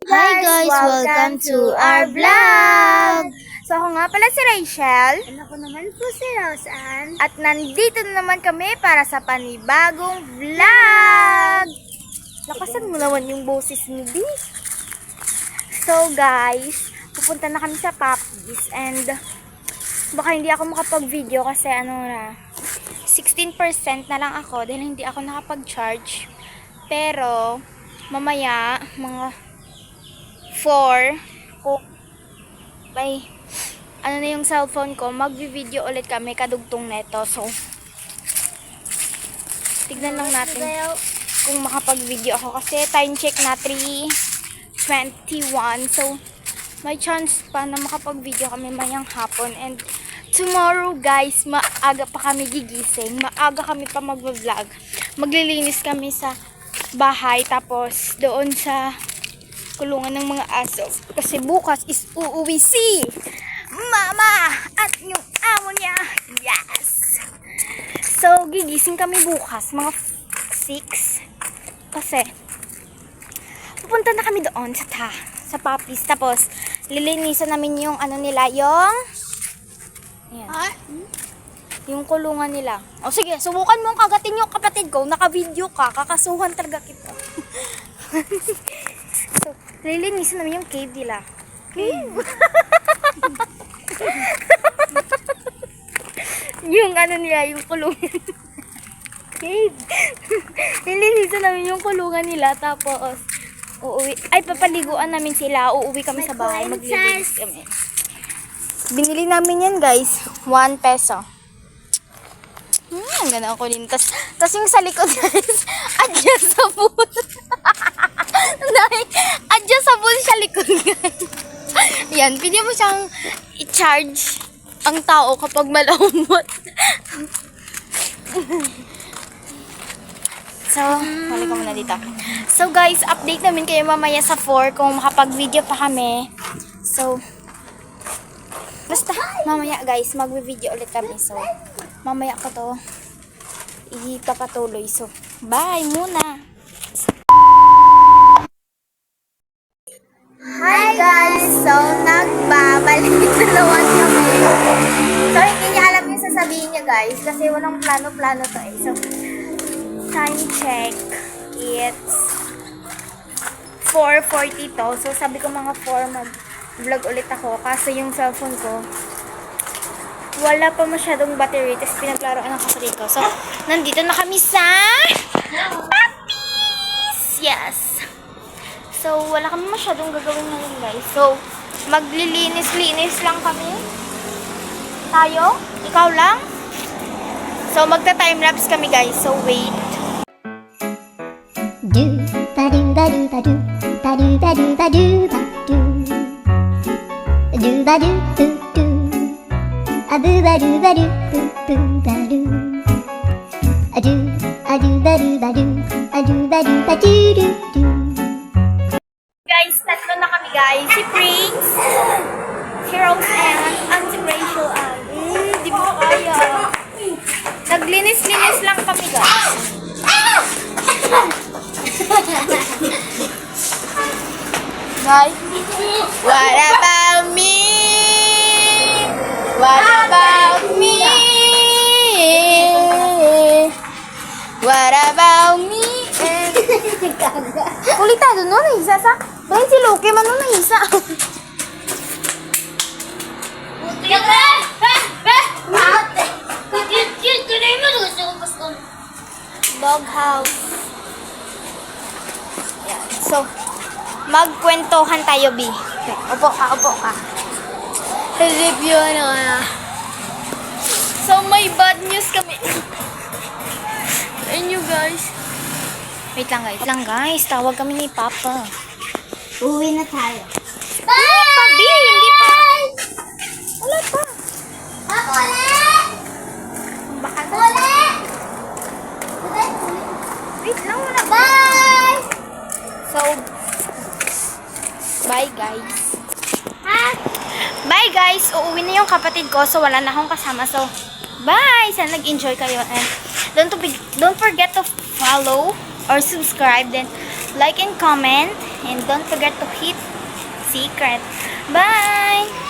Hi guys, welcome to our vlog! So ako nga pala si Rachel. And ako naman po si Roseanne. At nandito na naman kami para sa panibagong vlog! Lakasan mo naman yung boses ni B. So guys, pupunta na kami sa Poppies and baka hindi ako makapag-video kasi 16% na lang ako dahil hindi ako nakapag-charge. Pero mamaya mga 4 kung may na yung cellphone ko, mag-video ulit kami kadugtong neto. So tignan lang natin kung makapag-video ako kasi time check na 3:21. So may chance pa na makapag-video kami mayang hapon. And tomorrow guys, maaga pa kami gigising, maaga kami pa mag-vlog. Maglilinis kami sa bahay tapos doon sa kulungan ng mga aso kasi bukas is uuwi si mama at yung amo niya. Yes! So gigising kami bukas mga 6 kasi pupunta na kami doon sa Poppies tapos lilinisan namin yung nila yung yung kulungan nila. O sige, subukan mo kagatin yung kapatid ko. Naka-video ka. Kakasuhan talaga kita. So, lilinisan namin yung cave nila. Cave? Yung nila, yung kulungan. Cave. Lilinisan namin yung kulungan nila. Tapos, uuwi. Ay, papaliguan namin sila. Uuwi kami sa bahay. Maglilinis kami. Binili namin yan guys. 1 peso. Ang ganda ako din. Tas yung sa likod guys, adjustable. Adjustable sa likod guys. Yan, pwede mo siyang i-charge ang tao kapag malaumot. So, huli ko muna dito. So guys, update namin kayo mamaya sa 4 kung makapag-video pa kami. So, basta mamaya guys, mag-video ulit kami. So, mamaya ko to ipapatuloy. So, bye muna. Hi guys! So, nagbabalik na naman kami. So, hindi niya alam yung sasabihin niya guys kasi walang plano-plano to eh. So, time check. It's 4:40 to. So, sabi ko mga 4 mag-vlog ulit ako kasi yung cellphone ko wala pa masyadong battery, tapos pinaglaruan ng kapatid ko. So, nandito na kami sa Poppies! Yes! So, wala kami masyadong gagawin ngayon, guys. So, maglilinis-linis lang kami. Tayo? Ikaw lang? So, magta-timelapse kami, guys. So, wait. Do ba do ba do ba do ba do ba do ba do ba do do ba do do do. Adu ba do ba do do do ba do. Adu ba do ba do adu ba do ba do do do. Guys, tatlo na kami, guys. Si Prince, si Roseanne, and si Rachel. Di mo kaya. Naglinis-linis lang kami, guys. Guys, what about me? What about me? What about me? Kulitado no, naisa sa. Bayan si Loki man no, naisa. Dog house. Yan. So, magkwentuhan tayo, B. Upo ka. Review So, may bad news kami. And you guys. Wait lang guys. Tawag kami ni Papa. Uwi na tayo. Bye! Pabi, hindi pa. Wala pa. Ako ulit! Baka na. Ulit! Wait lang muna. Bye! So, bye guys. Ha? Bye guys. Uuwi na yung kapatid ko. So, wala na akong kasama. So, bye! Sana nag-enjoy kayo. And don't forget to follow or subscribe. Then, like and comment. And don't forget to hit secret. Bye!